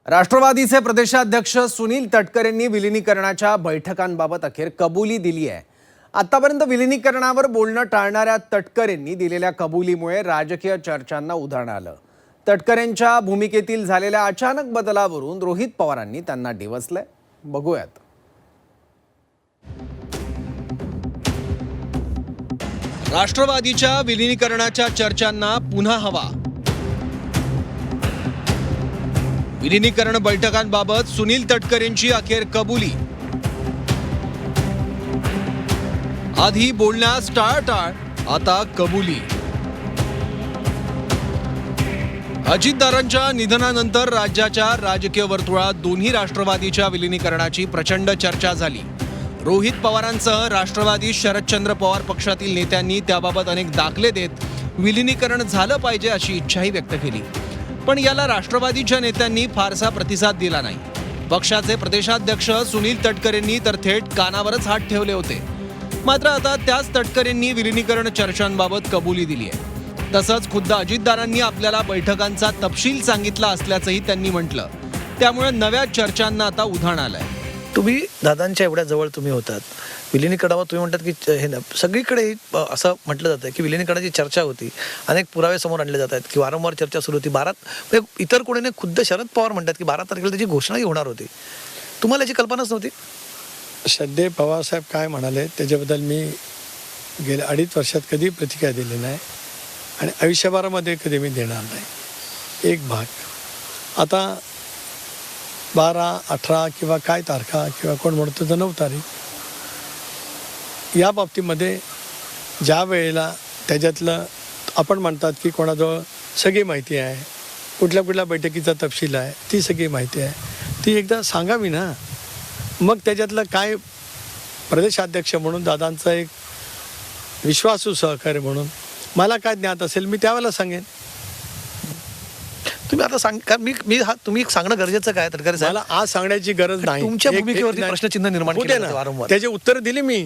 राष्ट्रवादीचे प्रदेशाध्यक्ष सुनील तटकरे यांनी विलीनीकरणाच्या बैठकांबाबत अखेर कबुली दिली आहे। आतापर्यंत विलीनीकरणावर बोलणं टाळणाऱ्या तटकरेंनी दिलेल्या कबुलीमुळे राजकीय चर्चांना उधाण आलं। तटकरेंच्या भूमिकेतील झालेल्या अचानक बदलावरून रोहित पवारांनी त्यांना डिवचलंय। बघूयात। राष्ट्रवादीच्या विलीनीकरणाच्या चर्चांना पुन्हा हवा। विलीनीकरण बैठकांबाबत सुनील तटकरेंची अखेर कबुली। आधी बोलण्यास टाळाटाळ, आता कबुली। अजितदारांच्या निधनानंतर राज्याच्या राजकीय वर्तुळात दोन्ही राष्ट्रवादीच्या विलीनीकरणाची प्रचंड चर्चा झाली। रोहित पवारांसह राष्ट्रवादी शरदचंद्र पवार पक्षातील नेत्यांनी त्याबाबत अनेक दाखले देत विलीनीकरण झालं पाहिजे अशी इच्छाही व्यक्त केली। पण याला राष्ट्रवादीच्या नेत्यांनी फारसा प्रतिसाद दिला नाही। पक्षाचे प्रदेशाध्यक्ष सुनील तटकरेंनी तर थेट कानावरच हात ठेवले होते। मात्र आता त्याच तटकरेंनी विलीनीकरण चर्चांबाबत कबुली दिली आहे। तसंच खुद्द अजितदारांनी आपल्याला बैठकांचा तपशील सांगितला असल्याचंही त्यांनी म्हटलं। त्यामुळे नव्या चर्चांना आता उधाण आलंय। तुम्ही दादांच्या एवढ्या जवळ तुम्ही होतात, विलीनीकरणावर तुम्ही म्हणतात की हे सगळीकडे असं म्हटलं जातं की विलीनीकरणाची चर्चा होती, अनेक पुरावे समोर आणले जात आहेत की वारंवार चर्चा सुरू होती। इतर कोणी नाही, खुद्द शरद पवार म्हणतात की 12 तारखेला त्याची घोषणाही होणार होती। तुम्हाला याची कल्पनाच नव्हती? श्रद्धेय पवारसाहेब काय म्हणाले त्याच्याबद्दल मी गेल्या 2.5 वर्षात कधी प्रतिक्रिया दिली नाही आणि आयुष्यभरामध्ये कधी मी देणार नाही। एक भाग आता 12, 18 किंवा काय तारखा किंवा कोण म्हणतो तर 9 तारीख, या बाबतीमध्ये ज्या वेळेला त्याच्यातलं आपण म्हणतात की कोणाजवळ सगळी माहिती आहे, कुठल्या कुठल्या बैठकीचा तपशील आहे, ती सगळी माहिती आहे, ती एकदा सांगावी ना। मग त्याच्यातलं काय प्रदेशाध्यक्ष म्हणून दादांचा एक विश्वासू सहकारी म्हणून मला काय ज्ञात असेल मी त्यावेळेला सांगेन। तुम्ही आता सांग, तुम्ही सांगणं गरजेचं काय तटकरे साहेब? मला आज सांगण्याची गरज नाही। तुमच्या भूमिकेवरती प्रश्नचिन्ह निर्माण केले जाते वारंवार। त्याचे उत्तर दिले मी।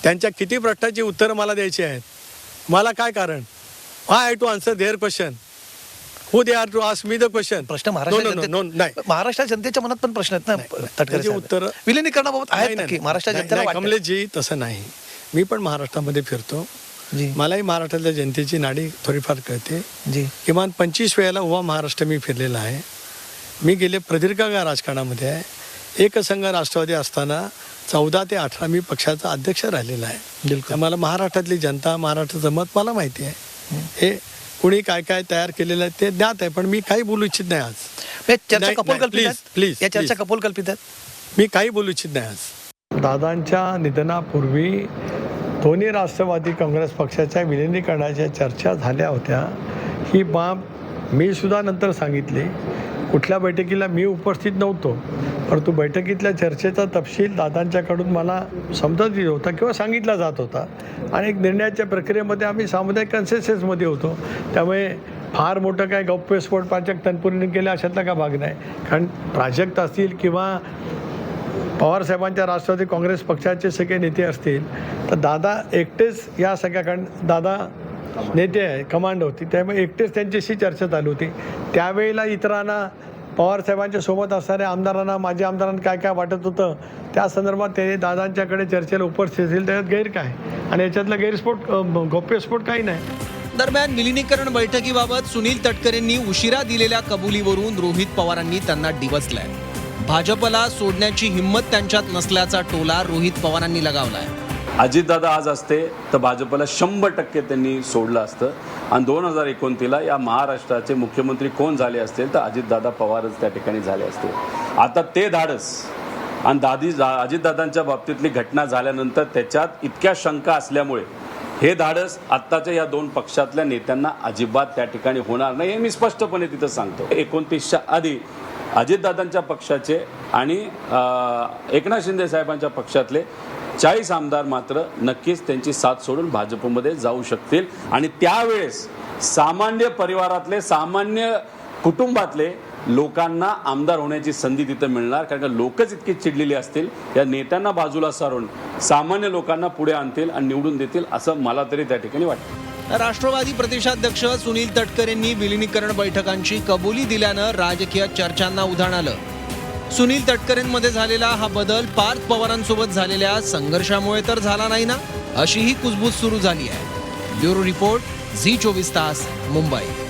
त्यांच्या किती प्रश्नाची उत्तर मला द्यायची आहेत, मला काय कारण? Why I to answer their question? Who they are to ask me the question? प्रश्न महाराष्ट्र जनतेच्या मनात पण प्रश्न आहेत ना तटकरे उत्तर विलीनीकरणाबाबत आहेत की महाराष्ट्र जनतेला? कमलेशजी तसं नाही, मी पण महाराष्ट्रामध्ये फिरतो, मलाही महाराष्ट्रातल्या जनतेची नाडी थोडीफार कळते। किमान 25 वेळेला उभा महाराष्ट्र मी फिरलेला आहे। मी गेले प्रदीर्घ काळ राजकारणामध्ये आहे। एकसंघ राष्ट्रवादी असताना 14 ते 18 मी पक्षाचा अध्यक्ष राहिलेला आहे। मला महाराष्ट्रातली जनता, महाराष्ट्राचं मत मला माहिती आहे। हे कुणी काय काय तयार केलेलं आहे ते ज्ञात आहे, पण मी काही बोलू इच्छित नाही आज। प्लीज या चर्चा कपोलकल्पित आहेत। मी काही बोलू इच्छित नाही आज। दादांच्या निधनापूर्वी दोन्ही राष्ट्रवादी काँग्रेस पक्षाच्या विलीनीकरणाच्या चर्चा झाल्या होत्या। ही बाब मी सुद्धा नंतर सांगितली। कुठल्या बैठकीला मी उपस्थित नव्हतो, परंतु बैठकीतल्या चर्चेचा तपशील दादांच्याकडून मला समजत येत होता किंवा सांगितला जात होता आणि एक निर्णयाच्या प्रक्रियेमध्ये आम्ही सामुदायिक कन्सेन्ससमध्ये होतो। त्यामुळे फार मोठं काय गौप्यस्फोट प्राजक्त तनपुरीने केलं अशातला का भाग नाही। कारण प्राजक्त असतील किंवा पवारसाहेबांच्या राष्ट्रवादी काँग्रेस पक्षाचे सगळे नेते असतील तर दादा एकटेच या सगळ्या, कारण दादा नेते आहे, कमांड होती, त्यामुळे एकटेच त्यांच्याशी चर्चा चालू होती। त्यावेळेला इतरांना, पवारसाहेबांच्या सोबत असणाऱ्या आमदारांना, माजी आमदारांना काय काय वाटत होतं त्या संदर्भात ते दादांच्याकडे चर्चेला उपस्थित असेल, त्याच्यात गैर काय आणि याच्यातला गैरस्फोट गौप्यस्फोट काही नाही। दरम्यान विलीनीकरण बैठकीबाबत सुनील तटकरेंनी उशिरा दिलेल्या कबुलीवरून रोहित पवारांनी त्यांना डिवचलंय। भाजपला सोडण्याची हिंमत त्यांच्यात नसल्याचा टोला रोहित पवारांनी लगावलाय। अजितदादा आज असते तर भाजपला 100% त्यांनी सोडलं असतं आणि 2029ला या महाराष्ट्राचे मुख्यमंत्री कोण झाले असतील तर अजितदादा पवारच त्या ठिकाणी झाले असते। आता ते धाडस आणि अजितदादांच्या बाबतीतली घटना झाल्यानंतर त्याच्यात इतक्या शंका असल्यामुळे हे धाडस आत्ताच्या या 2 पक्षातल्या नेत्यांना अजिबात त्या ठिकाणी होणार नाही हे मी स्पष्टपणे तिथं सांगतो। 29च्या आधी अजितदादांच्या पक्षाचे आणि एकनाथ शिंदे साहेबांच्या पक्षातले 40 आमदार मात्र नक्कीच त्यांची साथ सोडून भाजपमध्ये जाऊ शकतील आणि त्यावेळेस सामान्य परिवारातले, सामान्य कुटुंबातले लोकांना आमदार होण्याची संधी तिथं मिळणार। कारण का लोकच इतकी चिडलेली असतील, या नेत्यांना बाजूला सारून सामान्य लोकांना पुढे आणतील आणि निवडून देतील असं मला तरी त्या ठिकाणी वाटतं। राष्ट्रवादी प्रदेशाध्यक्ष सुनील तटकरे यांनी विलिनीकरण बैठकांची कबुली दिल्यानं राजकीय चर्चांना उधाण आलं. सुनील तटकरेंमध्ये झालेला हा बदल पार्थ पवारांसोबत झालेल्या संघर्षामुळे तर झाला नाही ना, अशीही कुजबूज सुरू झाली आहे. ब्युरो रिपोर्ट, झी 24 तास, मुंबई.